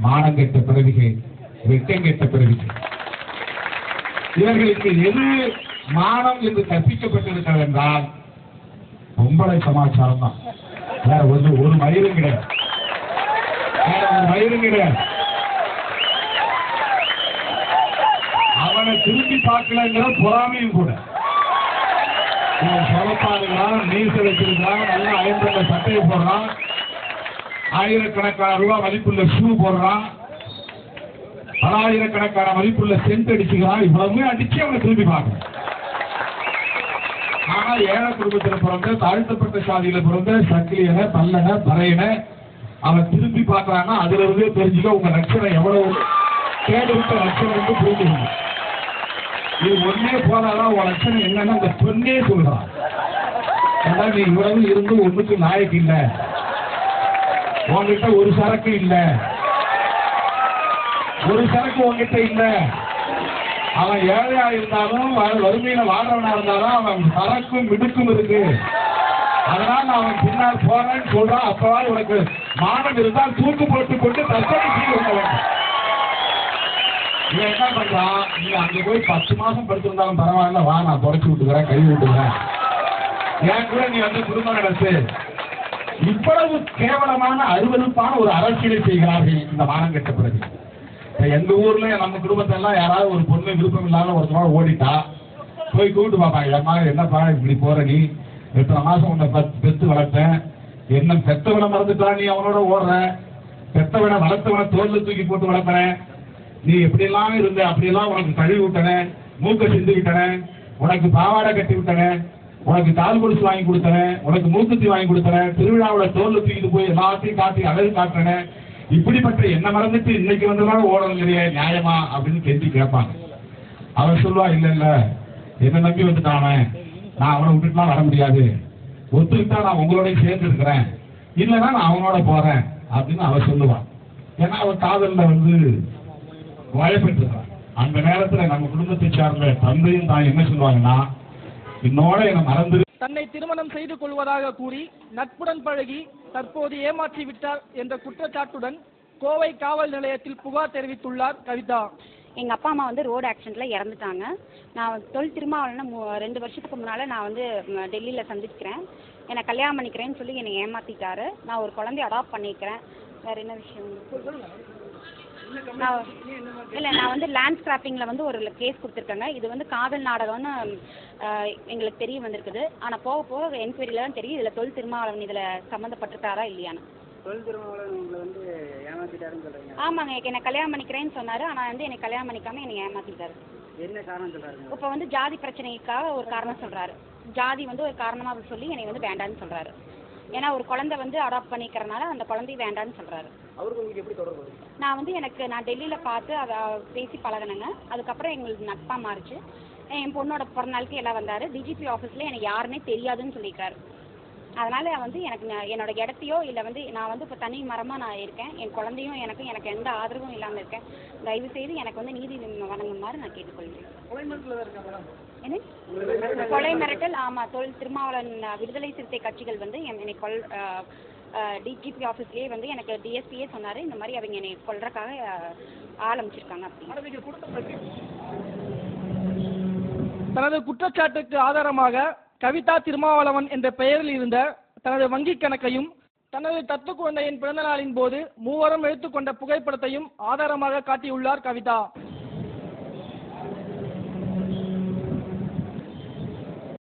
மானங்கெட்ட பிறவிகள், வெட்டங்கெட்ட பிறவிகள். இவர்களுக்கு எது மானம் என்று கற்பிக்கப்பட்டிருக்கிறது என்றால் பொம்பளை சமாச்சாரம் தான். வேற ஒரு மயிரும் கிடையாது, வேற ஒரு மயிரும் கிடையாது. அவனை திரும்பி பார்க்கலங்கிற பொறாமையும் கூட. சொலப்பாடுகிறான், நீச வச்சிருக்கிறான், நல்லா ஐம்பது சட்டையை போடுறான், ஆயிரக்கணக்கான ரூபாய் மதிப்புள்ள ஷூ போடுறான், பலாயிரக்கணக்கான மதிப்புள்ள சென்ட் அடிச்சுக்கிறான். இவ்வளவுமே அடிச்சு அவனை திரும்பி பார்க்கணும். ஆனா ஏழை குடும்பத்தில் பிறந்த, தாழ்த்தப்பட்ட சாதியில பிறந்த, சக்கிலியன, பல்லன, பறையன அவன் திரும்பி பார்க்கறான்னா அதுல இருந்தே தெரிஞ்சுக்க உங்க லட்சணம் எவ்வளவு கேடுவிட்ட லட்சணம் வந்து புரிஞ்சுக்கணும். இது ஒன்னே போதாதான் உன் லட்சணம் என்னன்னு அந்த பெண்ணே சொல்றான். நீ இவ்வளவு இருந்து ஒண்ணுக்கு நாயக்கு இல்ல, உங்ககிட்ட ஒரு சரக்கு இல்ல, ஒரு சரக்கு உங்ககிட்ட இல்ல. அவன் ஏழையா இருந்தாலும் வறுமையில வாழ்றவனா இருந்தாலும் அவன் சரக்கும் மிடுக்கும் இருக்கு. அதனால அவன் பின்னால் போறேன்னு சொல்றான். அப்பதான் உனக்கு மானம் இருந்தால் தூக்கு போட்டு கொண்டு தற்கொலை செய்ய வேண்டும். இவன் என்ன பண்றான், நீ அங்க போய் 10 மாசம் படிச்சிருந்தாலும் பரவாயில்ல, வா நான் தொடச்சு விட்டுக்கிறேன், கை விட்டுக்கிறேன், ஏன் கூட நீ வந்து குடும்பம் நடத்து. இவ்வளவு கேவலமான அருவருப்பான ஒரு அரசியலை செய்கிறார்கள் இந்த மானம் கெட்ட பிறகு. எங்க ஊர்ல நம்ம குடும்பத்தை எல்லாம் யாராவது ஒரு பொண்ணு விருப்பம் இல்லாத ஒருத்தவங்க ஓடிட்டா போய் கூப்பிட்டு பாப்பாங்க, ஏமா என்னப்பா இப்படி போற, நீ எத்தனை மாசம் உன்னை பெத்து வளர்த்தேன், என்ன பெத்தவனை மறந்துட்டா நீ அவனோட ஓடுற, பெத்தவனை வளர்த்தவனை தோல்ல தூக்கி போட்டு வளர்த்தனேன், நீ எப்படி எல்லாம் இருந்த, அப்படியெல்லாம் உனக்கு கழுவி விட்டனேன், மூக்க சிந்து விட்டனேன், உனக்கு பாவாடை கட்டி விட்டனேன், உனக்கு கால் கொலுசு வாங்கி கொடுத்தனேன், உனக்கு மூக்குத்தி வாங்கி கொடுத்தனேன், திருவிழாவோட தோல்ல தூக்கிட்டு போய் எல்லாத்தையும் காட்டி அழகு காட்டுறேன், இப்படிப்பட்ட என்ன மறந்துட்டு இன்னைக்கு வந்ததால ஓடலையே நியாயமா அப்படின்னு கெஞ்சி கேட்பாங்க. அவன் சொல்லுவா, இல்ல இல்ல என்ன நம்பி வந்துட்டானே, நான் அவனை விட்டுட்டுலாம் வர முடியாது, ஒத்துக்கிட்டா நான் உங்களோட சேர்ந்து இருக்கிறேன், இல்லைன்னா நான் அவனோட போறேன் அப்படின்னு அவன் சொல்லுவான். ஏன்னா அவன் காதல்ல வந்து வயப்பட்டிருக்கான். அந்த நேரத்துல நம்ம குடும்பத்தை சார்ந்த தந்தையும் தான் என்ன சொல்லுவாங்கன்னா, என்னோட என்ன மறந்து தன்னை திருமணம் செய்து கொள்வதாக கூறி நட்புடன் பழகி தற்போது ஏமாற்றி விட்டார் என்ற குற்றச்சாட்டுடன் கோவை காவல் நிலையத்தில் புகார் தெரிவித்துள்ளார் கவிதா. எங்கள் அப்பா அம்மா வந்து ரோடு ஆக்சிடெண்ட்டில் இறந்துட்டாங்க. நான் தொழில் திருமாவளவனை 2 வருஷத்துக்கு முன்னால் நான் வந்து டெல்லியில் சந்திக்கிறேன், என்னை கல்யாணம் பண்ணிக்கிறேன்னு சொல்லி என்னை ஏமாற்றிட்டாரு. நான் ஒரு குழந்தைய அடாப்ட் பண்ணிக்கிறேன். வேறு என்ன விஷயம் நான் வந்து லேண்ட் ஸ்கிராப்பிங்கில் வந்து ஒரு கேஸ் கொடுத்துருக்காங்க. இது வந்து காதல் நாடகம்னு எங்களுக்கு தெரிய வந்திருக்குது. ஆனால் போக போக என்கொயரியில் தான் தெரியும் இதில் தொழில் திருமாவளவன் இதில் சம்மந்தப்பட்டிருக்காரா இல்லையான்னு. தொழில் திருமாவளவன் உங்களை வந்து ஏமாத்திட்டாருன்னு சொல்கிறீங்க? ஆமாங்க, என்னை கல்யாணம் பண்ணிக்கிறேன்னு சொன்னார். ஆனால் வந்து என்னை கல்யாணம் பண்ணிக்காமல் என்னை ஏமாற்றிட்டாரு. என்ன காரணம் சொல்கிறாரு? இப்போ வந்து ஜாதி பிரச்சனைக்காக ஒரு காரணம் சொல்கிறாரு. ஜாதி வந்து ஒரு காரணமாக சொல்லி என்னை வந்து வேண்டான்னு சொல்கிறாரு. ஏன்னா ஒரு குழந்தை வந்து அடாப்ட் பண்ணிக்கிறனால அந்த குழந்தை வேண்டான்னு சொல்கிறாரு. அவருக்கு உங்களுக்கு எப்படி தொடர்பு? நான் வந்து நான் டெல்லியில் பார்த்து அதை பேசி பழகினேங்க. அதுக்கப்புறம் எங்களுக்கு நட்பாக மாறிச்சு. என் பொண்ணோட பிறந்தநாளுக்கு எல்லாம் வந்தார். டிஜிபி ஆஃபீஸில் எனக்கு யாருன்னே தெரியாதுன்னு சொல்லியிருக்காரு. அதனால் வந்து எனக்கு என்னோட இடத்தையோ இல்லை வந்து நான் வந்து இப்போ தனி மரமாக நான் இருக்கேன், என் குழந்தையும் எனக்கு எந்த ஆதரவும் இல்லாமல் இருக்கேன். தயவுசெய்து எனக்கு வந்து நீதி வழங்குமாறு நான் கேட்டுக்கொள்கிறேன். என்ன கொலை மிரட்டல்? ஆமாம், தொழில் திருமாவளவன் விடுதலை சிறுத்தை கட்சிகள் வந்து என்னை டிஜிபி ஆஃபீஸ்லேயே வந்து எனக்கு டிஎஸ்பியே சொன்னார், இந்த மாதிரி அவங்க என்னை கொல்றதுக்காக ஆரம்பிச்சிருக்காங்க அப்படின்னு. தனது குற்றச்சாட்டுக்கு ஆதாரமாக கவிதா திருமாவளவன் என்ற பெயரில் இருந்த தனது வங்கிக் கணக்கையும் தனது தத்து குழந்தையின் பிறந்த நாளின் போது மூவரும் எடுத்துக்கொண்ட புகைப்படத்தையும் ஆதாரமாக காட்டியுள்ளார் கவிதா.